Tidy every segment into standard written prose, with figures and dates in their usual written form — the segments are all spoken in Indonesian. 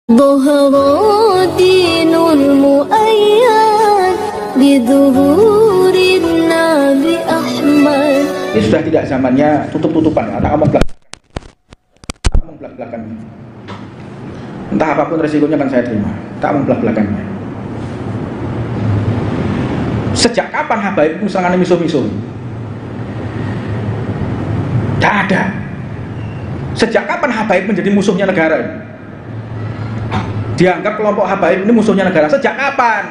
ظهر دين المؤيد بظهور النبي أحمد. Ini sudah tidak zamannya tutup-tutupan, tak ngomong belak-belakannya. Entah apapun resikonya kan saya terima, tak ngomong belak-belakannya. Sejak kapan habaib musuhannya misuh-misuh? Tak ada. Sejak kapan habaib menjadi musuhnya negara? Dianggap kelompok habaib ini musuhnya negara. Sejak kapan?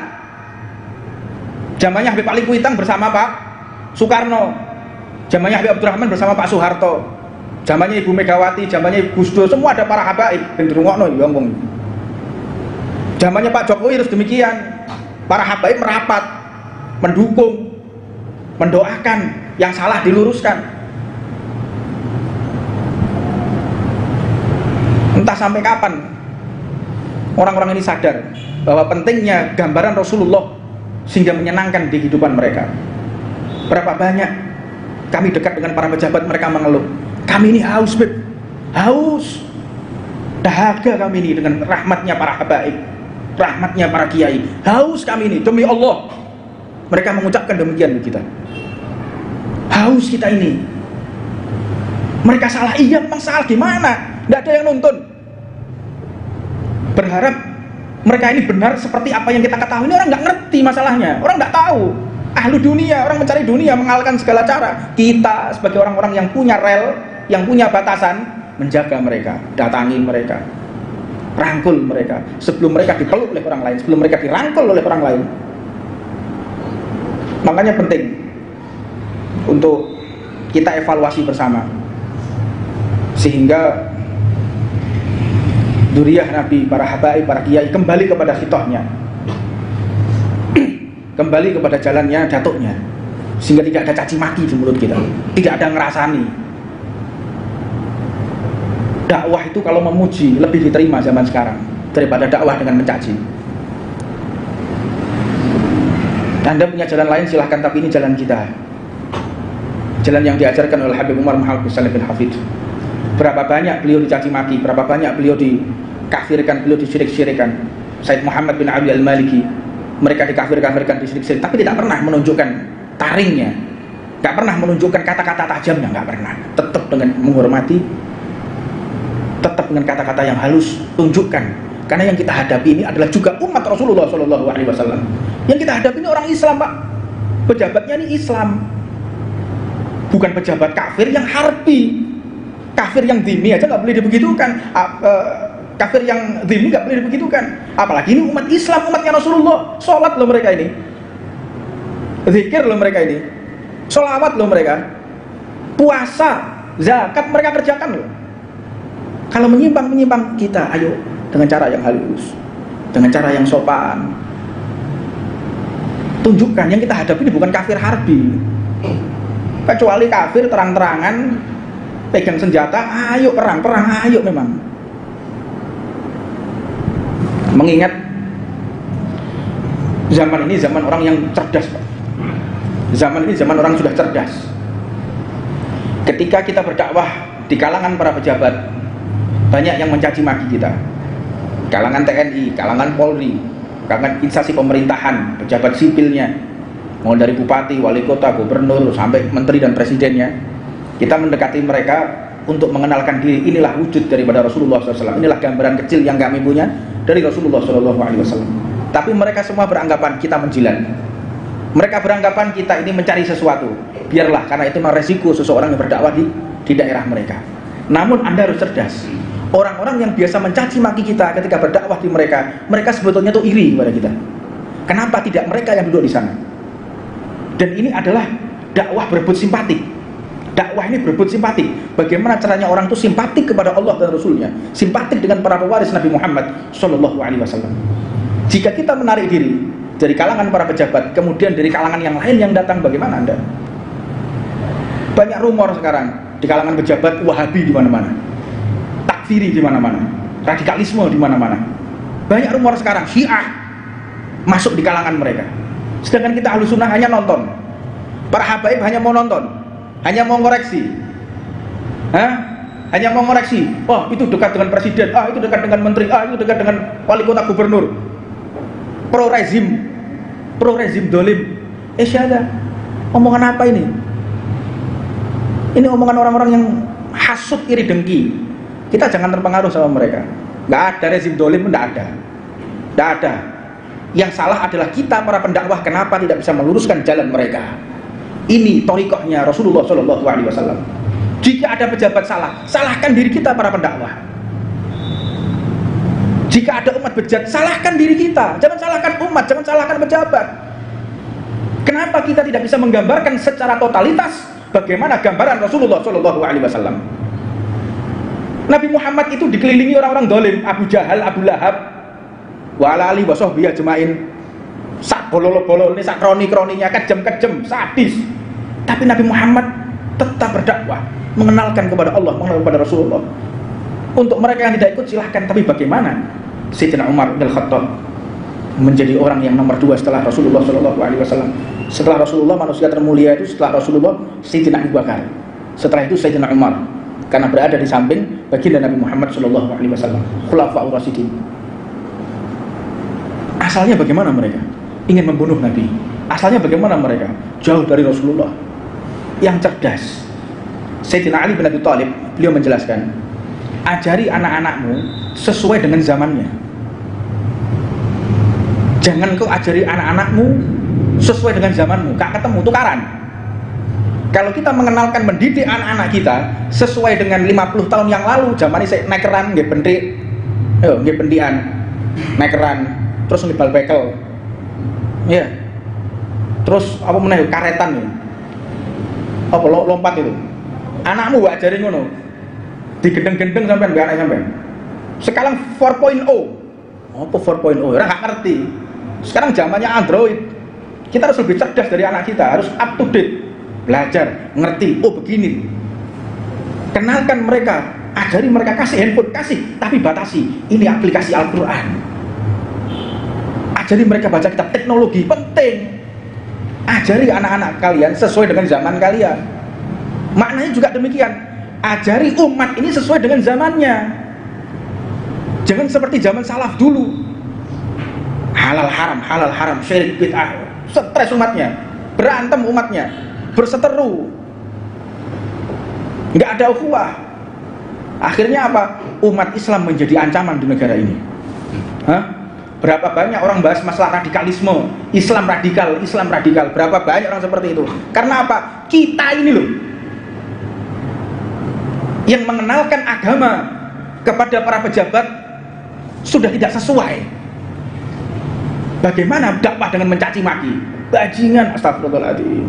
Zamannya Habib Ali Kuitang bersama Pak Soekarno, zamannya Habib Abdurrahman bersama Pak Soeharto, zamannya Ibu Megawati, zamannya Gus Dur, semua ada para habaib. Bentrungokno ya ngomong. Zamannya Pak Jokowi terus demikian, para habaib merapat, mendukung, mendoakan, yang salah diluruskan. Entah sampai kapan orang-orang ini sadar bahwa pentingnya gambaran Rasulullah sehingga menyenangkan di kehidupan mereka. Berapa banyak kami dekat dengan para pejabat, mereka mengeluh, kami ini haus, Beb, haus, dahaga kami ini dengan rahmatnya para habaib, rahmatnya para kiai, haus kami ini, demi Allah. Mereka mengucapkan demikian ke kita, haus kita ini. Mereka salah, iya memang salah, gimana? Tidak ada yang nuntun. Berharap mereka ini benar seperti apa yang kita ketahui. Ini orang nggak ngerti masalahnya, orang nggak tahu. Ahlu dunia, orang mencari dunia, mengalahkan segala cara. Kita sebagai orang-orang yang punya rel, yang punya batasan, menjaga mereka, datangi mereka, rangkul mereka sebelum mereka dipeluk oleh orang lain, sebelum mereka dirangkul oleh orang lain. Makanya penting untuk kita evaluasi bersama, sehingga Duriyah Nabi, para habaib, para kiai kembali kepada fitohnya, kembali kepada jalannya datuknya, sehingga tidak ada caci maki di mulut kita, tidak ada ngerasani. Dakwah itu kalau memuji lebih diterima zaman sekarang daripada dakwah dengan mencaci. Anda punya jalan lain silahkan, tapi ini jalan kita, jalan yang diajarkan oleh Habib Umar Muhammad bin Hafid. Berapa banyak beliau dicaci maki, berapa banyak beliau dikafirkan, beliau disyirik-syirikan. Said Muhammad bin Ali Al-Maliki, mereka dikafir-kafirkan, disyirik-syirikan, tapi tidak pernah menunjukkan taringnya, tidak pernah menunjukkan kata-kata tajamnya, tidak pernah. Tetap dengan menghormati, tetap dengan kata-kata yang halus, tunjukkan. Karena yang kita hadapi ini adalah juga umat Rasulullah SAW. Yang kita hadapi ini orang Islam, Pak. Pejabatnya ini Islam, bukan pejabat kafir yang harbi. Kafir yang dhimmi aja nggak boleh dibegitukan, kafir yang dhimmi nggak boleh dibegitukan, apalagi ini umat Islam, umatnya Rasulullah. Sholat loh mereka ini, zikir loh mereka ini, sholawat loh mereka, puasa, zakat mereka kerjakan loh. Kalau menyimpang kita, ayo dengan cara yang halus, dengan cara yang sopan, tunjukkan yang kita hadapi ini bukan kafir harbi. Kecuali kafir terang-terangan pegang senjata, ayo perang, ayo memang. Mengingat zaman ini zaman orang yang cerdas, Pak. Zaman ini zaman orang sudah cerdas. Ketika kita berdakwah di kalangan para pejabat, banyak yang mencaci maki kita. Kalangan TNI, kalangan Polri, kalangan instansi pemerintahan, pejabat sipilnya, mulai dari bupati, wali kota, gubernur, sampai menteri dan presidennya. Kita mendekati mereka untuk mengenalkan diri. Inilah wujud daripada Rasulullah SAW. Inilah gambaran kecil yang kami punya dari Rasulullah SAW. Tapi mereka semua beranggapan kita menjilat. Mereka beranggapan kita ini mencari sesuatu. Biarlah, karena itu memang resiko seseorang yang berdakwah di daerah mereka. Namun Anda harus cerdas. Orang-orang yang biasa mencaci maki kita ketika berdakwah di mereka, mereka sebetulnya tuh iri kepada kita. Kenapa tidak mereka yang duduk di sana? Dan ini adalah dakwah berebut simpatik. Dakwah ini berebut simpatik. Bagaimana caranya orang itu simpatik kepada Allah dan Rasulnya, simpatik dengan para pewaris Nabi Muhammad SAW. Jika kita menarik diri dari kalangan para pejabat, kemudian dari kalangan yang lain yang datang, bagaimana Anda? Banyak rumor sekarang di kalangan pejabat, Wahabi di mana-mana, takfiri di mana-mana, radikalisme di mana-mana. Banyak rumor sekarang, Syiah masuk di kalangan mereka. Sedangkan kita Ahlus Sunnah hanya nonton. Para habaib hanya mau nonton, hanya mau koreksi, hanya mau ngoreksi, oh itu dekat dengan presiden, itu dekat dengan menteri, itu dekat dengan wali kota gubernur, pro rezim dolim. Syada, omongan apa ini? Ini omongan orang-orang yang hasut, iri, dengki. Kita jangan terpengaruh sama mereka. Nggak ada rezim dolim, nggak ada. Yang salah adalah kita para pendakwah, kenapa tidak bisa meluruskan jalan mereka. Ini thariqahnya Rasulullah SAW. Jika ada pejabat salah, salahkan diri kita para pendakwah. Jika ada umat bejat, salahkan diri kita. Jangan salahkan umat, jangan salahkan pejabat. Kenapa kita tidak bisa menggambarkan secara totalitas bagaimana gambaran Rasulullah SAW? Nabi Muhammad itu dikelilingi orang-orang dolim, Abu Jahal, Abu Lahab, wa ala alihi wa sahbihi ajmain. Sak bolol-bolol ini, sak kroni-kroninya, kejem-kejem, sadis. Tapi Nabi Muhammad tetap berdakwah, mengenalkan kepada Allah, mengenalkan kepada Rasulullah. Untuk mereka yang tidak ikut silahkan, tapi bagaimana Sayyidina Umar bin Khattab menjadi orang yang nomor 2 setelah Rasulullah SAW. Setelah Rasulullah, manusia termulia itu setelah Rasulullah Sayyidina Abu Bakar, setelah itu Sayyidina Umar, karena berada di samping baginda Nabi Muhammad SAW, Khulafaur Rasyidin. Asalnya bagaimana mereka? Ingin membunuh Nabi. Asalnya bagaimana mereka? Jauh dari Rasulullah. Yang cerdas, Sayyidina Ali bin Abi Thalib, beliau menjelaskan, ajari anak-anakmu sesuai dengan zamannya. Jangan kau ajari anak-anakmu sesuai dengan zamanmu, gak ketemu, tukaran. Kalau kita mengenalkan, mendidik anak-anak kita sesuai dengan 50 tahun yang lalu, zaman ini saya nekeran, nggih bentik, nggih bentian, nekeran, terus nggih bal-bekel, ya, terus apa meneh karetan ya, apa lompat itu. Anakmu gak ajarin ngono, digendeng-gendeng sampean gak anak sampean. Sekarang 4.0, apa 4.0? Orang gak ngerti. Sekarang zamannya Android. Kita harus lebih cerdas dari anak kita, harus up to date, belajar, ngerti, oh begini. Kenalkan mereka, ajari mereka, kasih handphone, kasih, tapi batasi. Ini aplikasi Al-Quran. Ajari mereka baca kitab, teknologi penting. Ajari anak-anak kalian sesuai dengan zaman kalian. Maknanya juga demikian, ajari umat ini sesuai dengan zamannya. Jangan seperti zaman salaf dulu, halal haram, syirik bid'ah, stres umatnya, berantem umatnya, berseteru, nggak ada ukhuwah. Akhirnya apa? Umat Islam menjadi ancaman di negara ini. Berapa banyak orang bahas masalah radikalisme, Islam radikal. Berapa banyak orang seperti itu? Karena apa? Kita ini loh yang mengenalkan agama kepada para pejabat sudah tidak sesuai. Bagaimana dakwah dengan mencaci maki? Bajingan, astagfirullahaladzim.